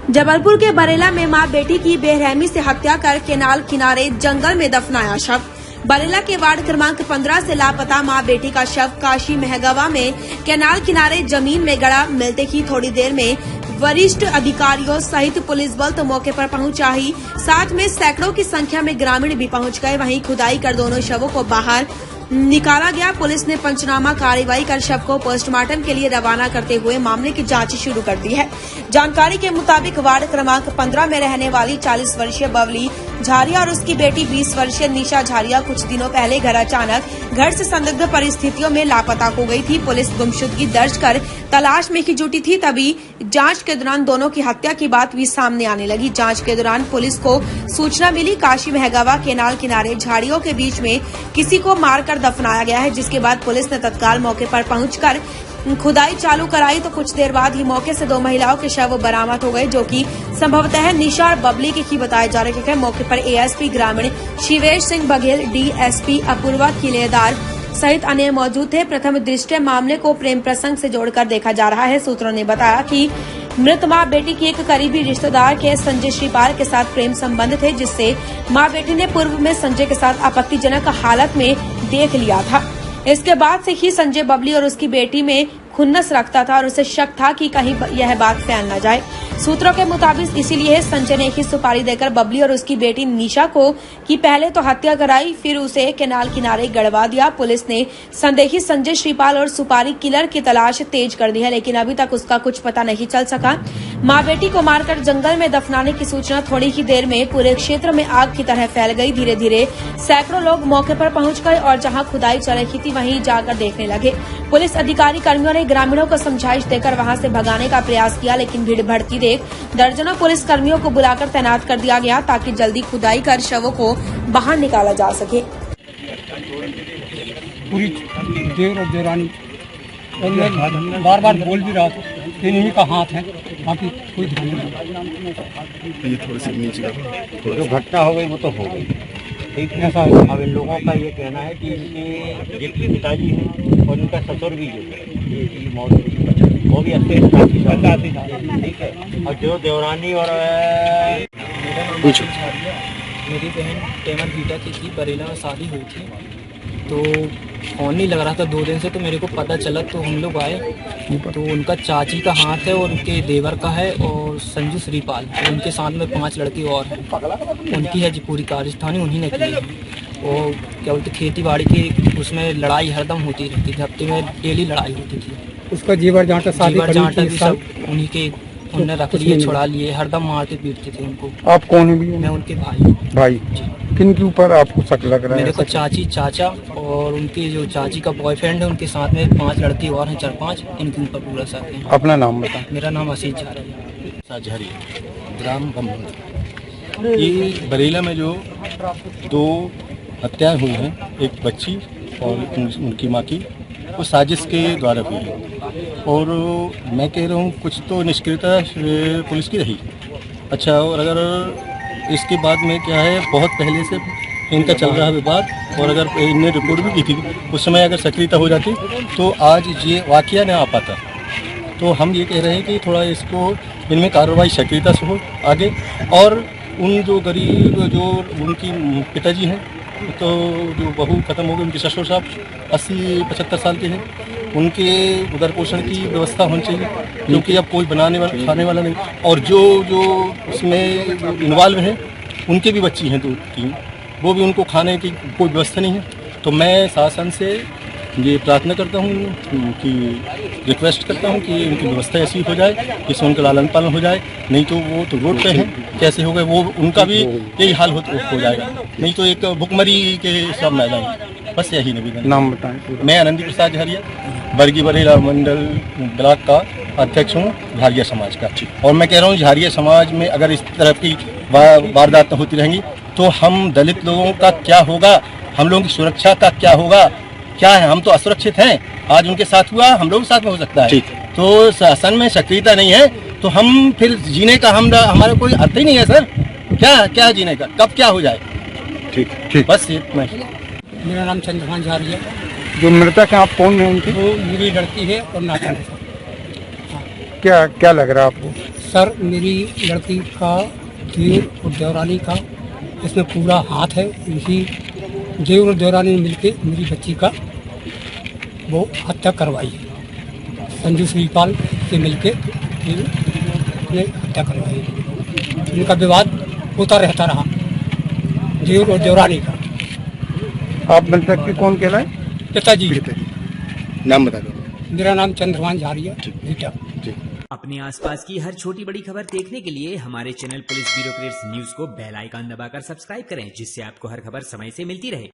जबलपुर के बरेला में मां बेटी की बेरहमी से हत्या कर केनाल किनारे जंगल में दफनाया शव। बरेला के वार्ड क्रमांक 15 से लापता मां बेटी का शव काशी महगवा में केनाल किनारे जमीन में गड़ा मिलते ही थोड़ी देर में वरिष्ठ अधिकारियों सहित पुलिस बल तो मौके पर पहुंचा ही, साथ में सैकड़ों की संख्या में ग्रामीण भी पहुंच गए। वहीं खुदाई कर दोनों शवों को बाहर निकाला गया। पुलिस ने पंचनामा कार्रवाई कर शव को पोस्टमार्टम के लिए रवाना करते हुए मामले की जांच शुरू कर दी है। जानकारी के मुताबिक वार्ड क्रमांक 15 में रहने वाली 40 वर्षीय बबली झारिया और उसकी बेटी 20 वर्षीय निशा झारिया कुछ दिनों पहले घर अचानक घर से संदिग्ध परिस्थितियों में लापता हो गई थी। पुलिस गुमशुदगी दर्ज कर तलाश में ही जुटी थी। तभी जांच के दौरान दोनों की हत्या की बात भी सामने आने लगी। जांच के दौरान पुलिस को सूचना मिली काशी महगवा केनाल किनारे झाड़ियों के बीच में किसी को मारकर दफनाया गया है, जिसके बाद पुलिस ने तत्काल मौके पर पहुंचकर खुदाई चालू कराई। तो कुछ देर बाद ही मौके से 2 महिलाओं के शव बरामद हो गए, जो कि संभवतः निशा और बबली के ही बताए जा रहे हैं। मौके पर एएसपी ग्रामीण शिवेश सिंह बघेल, डीएसपी अपूर्वा किलेदार सहित अन्य मौजूद थे। प्रथम दृष्टया मामले को प्रेम प्रसंग से जोड़कर देखा जा रहा है। सूत्रों ने बताया कि मृत मां बेटी की एक करीबी रिश्तेदार के संजय श्रीपाल के साथ प्रेम संबंध थे, जिससे मां बेटी ने पूर्व में संजय के साथ आपत्तिजनक हालत में देख लिया था। इसके बाद से ही संजय बबली और उसकी बेटी में खुन्नस रखता था और उसे शक था कि कहीं यह बात फैल न जाए। सूत्रों के मुताबिक इसीलिए संजय ने ही सुपारी देकर बबली और उसकी बेटी निशा को की पहले तो हत्या कराई, फिर उसे केनाल किनारे गड़वा दिया। पुलिस ने संदेही संजय श्रीपाल और सुपारी किलर की तलाश तेज कर दी है, लेकिन अभी तक उसका कुछ पता नहीं चल सका। मां बेटी को मारकर जंगल में दफनाने की सूचना थोड़ी ही देर में पूरे क्षेत्र में आग की तरह फैल गई। धीरे धीरे सैकड़ों लोग मौके पर पहुंच गए और जहां खुदाई चल रही थी वहीं जाकर देखने लगे। पुलिस अधिकारी कर्मियों ने ग्रामीणों को समझाइश देकर वहां से भगाने का प्रयास किया, लेकिन भीड़ बढ़ती देख दर्जनों पुलिस कर्मियों को बुलाकर तैनात कर दिया गया ताकि जल्दी खुदाई कर शवों को बाहर निकाला जा सके। पूरी देर और देरानी और मैं बार-बार बोल भी रहा था कि इन्हीं का हाथ है, बाकी कोई ध्यान नहीं। ये थोड़ी सी नीचे का जो घटना हो गई वो तो हो गई, ठीक है। अब इन लोगों का ये कहना है कि इनके जितने पिताजी हैं और इनका ससुर भी जो है मौत हुई, वो भी 80 साल ठीक है। और जो देवरानी और कुछ मेरी बहन टेमन भीटा की थी, बरेला में शादी हुई थी, तो फोन नहीं लग रहा था 2 दिन से। तो मेरे को पता चला तो हम लोग आए, तो उनका चाची का हाथ है और उनके देवर का है और संजू श्रीपाल, उनके साथ में 5 लड़के और हैं। उनकी है जी पूरी कारस्थानी उन्हीं ने की है। वो क्या बोलते खेती बाड़ी की उसमें लड़ाई हरदम होती रहती थी, हफ्ते में डेली लड़ाई होती थी। उसका जीवर जांटा भी सब उन्हीं के उन्होंने रख लिए, छुड़ा लिए, हरदम मारते पीटते थे उनको। आप कौन है भी? मैं उनके भाई। किन के ऊपर आपको शक लग रहा है? मेरे को चाची, चाचा और उनकी जो चाची का बॉयफ्रेंड है, उनके साथ में 5 लड़के और हैं, 4-5, इनके ऊपर पूरा शक है। अपना नाम बता। मेरा नाम आशीष झारिया, ग्राम बम्बल। ये बरेला में जो 2 हत्याएं हुई हैं, एक बच्ची और उनकी माँ की, वो साजिश के द्वारा हुई है। और मैं कह रहा हूँ कुछ तो निष्क्रियता पुलिस की रही। अच्छा, और अगर इसके बाद में क्या है, बहुत पहले से इनका चल रहा विवाद, और अगर इनने रिपोर्ट भी की थी उस समय अगर सक्रियता हो जाती तो आज ये वाकया न आ पाता। तो हम ये कह रहे हैं कि थोड़ा इसको इनमें कार्रवाई सक्रियता से हो आगे। और उन जो गरीब जो उनकी पिताजी हैं, तो जो बहू ख़त्म हो गई, उनके ससुर साहब 80-75 साल के हैं, उनके उदर पोषण की व्यवस्था होनी चाहिए, क्योंकि अब कोई बनाने वाला खाने वाला नहीं। और जो उसमें इन्वॉल्व हैं उनके भी बच्ची हैं 2-3, वो भी उनको खाने की कोई व्यवस्था नहीं है। तो मैं शासन से ये प्रार्थना करता हूँ कि रिक्वेस्ट करता हूँ कि उनकी व्यवस्था ऐसी हो जाए जिससे उनका लालन पालन हो जाए। नहीं तो वो तो रोड पे हैं, कैसे हो गए वो, उनका भी यही हाल हो जाएगा। नहीं तो एक भुखमरी के सब में जाएंगे। बस यही निवेदन। नाम बताएं। मैं आनंदी प्रसाद झारिया, बरगी बरेला मंडल ब्लॉक का अध्यक्ष हूँ, झारिया समाज का। और मैं कह रहा हूँ झारिया समाज में अगर इस तरह की वारदात होती रहेंगी तो हम दलित लोगों का क्या होगा, हम लोगों की सुरक्षा का क्या होगा? क्या है, हम तो असुरक्षित हैं। आज उनके साथ हुआ, हम लोग के साथ में हो सकता है। तो शासन में सक्रियता नहीं है तो हम फिर जीने का हमारा कोई अर्थ ही नहीं है सर। क्या जीने का, कब क्या हो जाए? ठीक। बस इतना ही। मेरा नाम चंद्रभान झारिया, जो मृतक हैं आप कौन है उनके? वो मेरी लड़की है और नाता है। क्या क्या लग रहा है आपको? सर मेरी लड़की का देवर और देवरानी का इसमें पूरा हाथ है। इसी देवर और देवरानी ने मिलके मेरी बच्ची का वो हत्या करवाई है। संजू श्रीपाल से मिलके ने हत्या करवाई। इनका विवाद होता रहता रहा देवर और देवरानी का। आप मृतक के कौन कहलाए? पिताजी। नाम बता दो। मेरा नाम चंद्रभान झारिया बेटा। अपने आसपास की हर छोटी बड़ी खबर देखने के लिए हमारे चैनल पुलिस ब्यूरो न्यूज को बेल आइकन दबाकर सब्सक्राइब करें, जिससे आपको हर खबर समय से मिलती रहे।